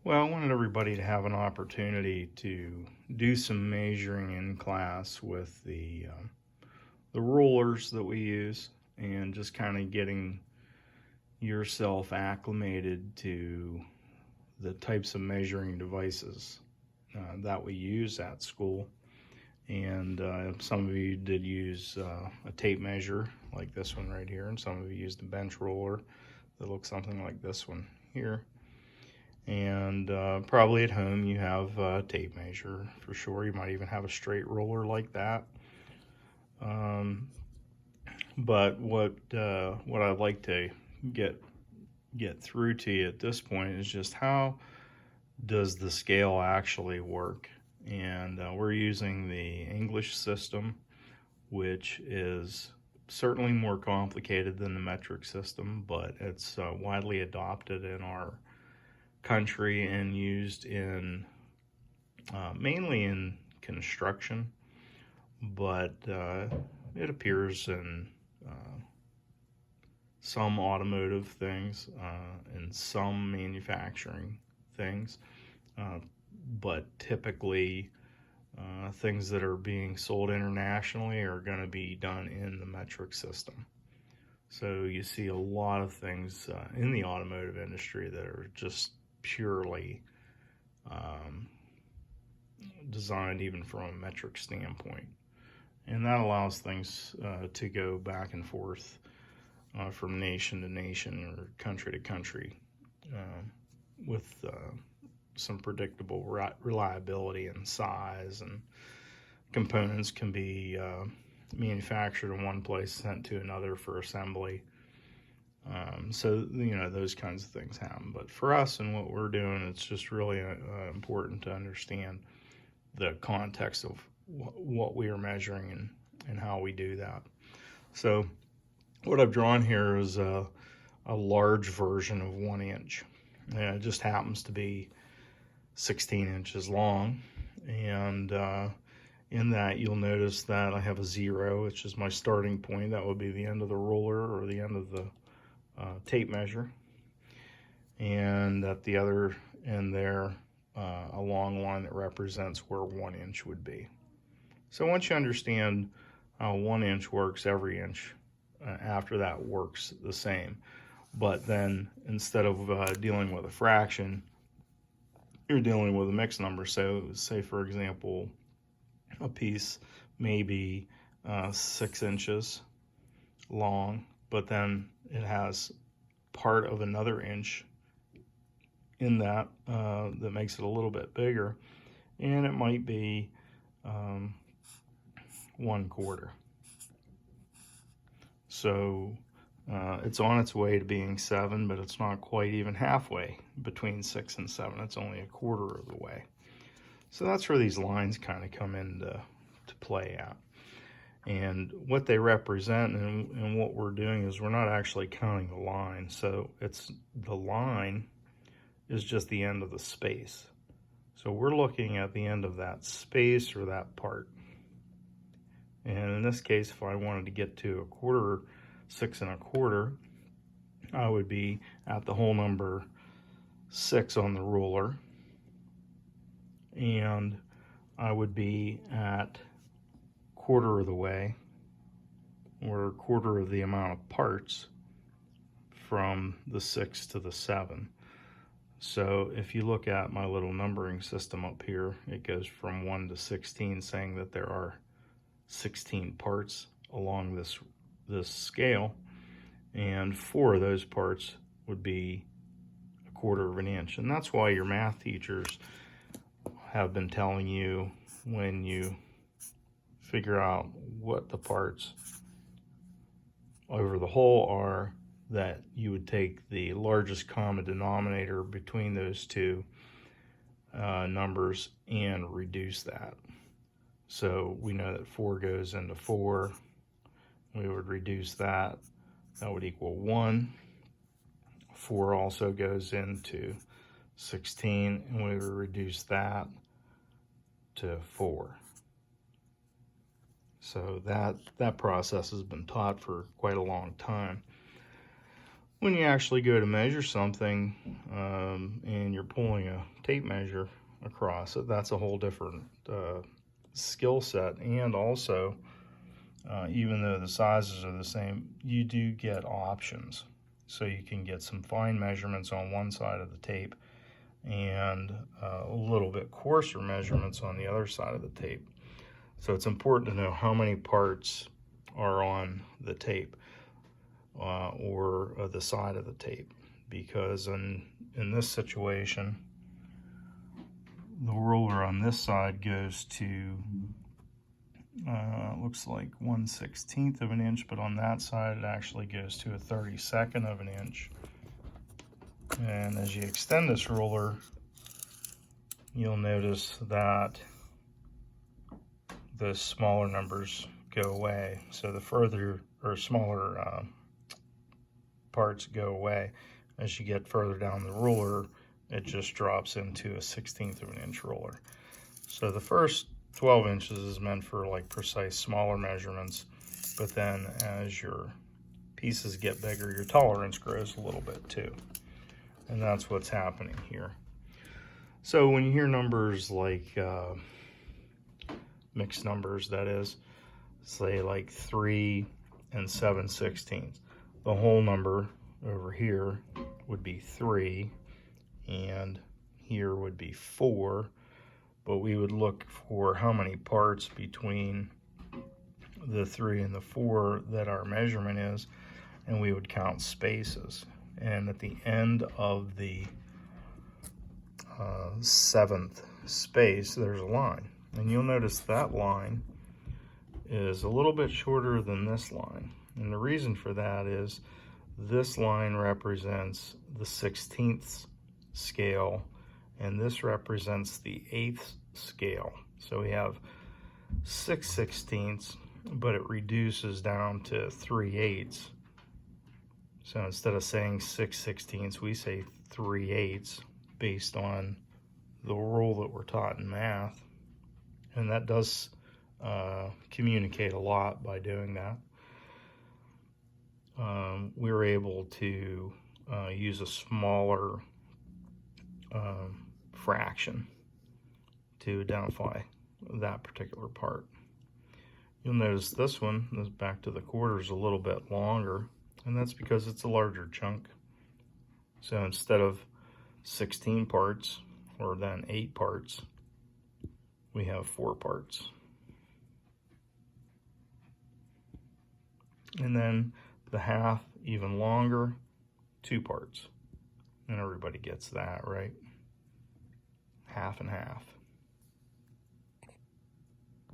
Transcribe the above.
Well, I wanted everybody to have an opportunity to do some measuring in class with the rulers that we use, and just kind of getting yourself acclimated to the types of measuring devices that we use at school. And some of you did use a tape measure like this one right here, and some of you used a bench ruler that looks something like this one here. And probably at home you have a tape measure for sure. You might even have a straight ruler like that. But what I'd like to get through to you at this point is just how does the scale actually work. And we're using the English system, which is certainly more complicated than the metric system, but it's widely adopted in our country and used in mainly in construction, but it appears in some automotive things and some manufacturing things, but typically things that are being sold internationally are going to be done in the metric system. So you see a lot of things in the automotive industry that are just purely designed even from a metric standpoint. And that allows things to go back and forth from nation to nation or country to country with some predictable reliability and size, and components can be manufactured in one place, sent to another for assembly. So, those kinds of things happen. But for us and what we're doing, it's just really important to understand the context of what we are measuring and how we do that. So what I've drawn here is a large version of 1 inch. And it just happens to be 16 inches long. And in that, you'll notice that I have a 0, which is my starting point. That would be the end of the ruler or the end of the tape measure. And at the other end there, a long line that represents where 1 inch would be. So once you understand how 1 inch works, every inch after that works the same. But then instead of dealing with a fraction, you're dealing with a mixed number. So say, for example, a piece may be 6 inches long, but then it has part of another inch in that that makes it a little bit bigger, and it might be 1/4. So it's on its way to being 7, but it's not quite even halfway between 6 and 7. It's only 1/4 of the way. So that's where these lines kind of come into play at. And what they represent and what we're doing is we're not actually counting the line. So it's the line is just the end of the space. So we're looking at the end of that space or that part. And in this case, if I wanted to get to 1/4, 6 1/4, I would be at the whole number 6 on the ruler, and I would be at 1/4 of the way, or 1/4 of the amount of parts from the 6 to the 7. So if you look at my little numbering system up here, it goes from 1 to 16, saying that there are 16 parts along this scale, and 4 of those parts would be 1/4 of an inch. And that's why your math teachers have been telling you, when you figure out what the parts over the whole are, that you would take the largest common denominator between those two numbers and reduce that. So we know that 4 goes into 4. We would reduce that. That would equal 1. 4 also goes into 16, and we would reduce that to 4. So that process has been taught for quite a long time. When you actually go to measure something, and you're pulling a tape measure across it, that's a whole different skill set. And also, even though the sizes are the same, you do get options. So you can get some fine measurements on one side of the tape and a little bit coarser measurements on the other side of the tape. So it's important to know how many parts are on the tape or the side of the tape, because in this situation, the ruler on this side goes to looks like 1/16 of an inch, but on that side it actually goes to a 32nd of an inch. And as you extend this ruler, you'll notice that the smaller numbers go away. So the further or smaller parts go away. As you get further down the ruler, it just drops into a 1/16 of an inch ruler. So the first 12 inches is meant for like precise smaller measurements, but then as your pieces get bigger, your tolerance grows a little bit too. And that's what's happening here. So when you hear numbers like mixed numbers, that is, say like 3 and 7/16, the whole number over here would be 3 and here would be 4, but we would look for how many parts between the 3 and the 4 that our measurement is, and we would count spaces. And at the end of the 7th space, there's a line. And you'll notice that line is a little bit shorter than this line. And the reason for that is this line represents the 16th scale, and this represents the 8th scale. So we have 6/16, but it reduces down to 3/8. So instead of saying 6/16, we say 3/8 based on the rule that we're taught in math. And that does communicate a lot by doing that. We were able to use a smaller fraction to identify that particular part. You'll notice this one, this back to the quarter, is a little bit longer, and that's because it's a larger chunk. So instead of 16 parts or then 8 parts, we have 4 parts. And then the half, even longer, 2 parts. And everybody gets that, right? Half and half.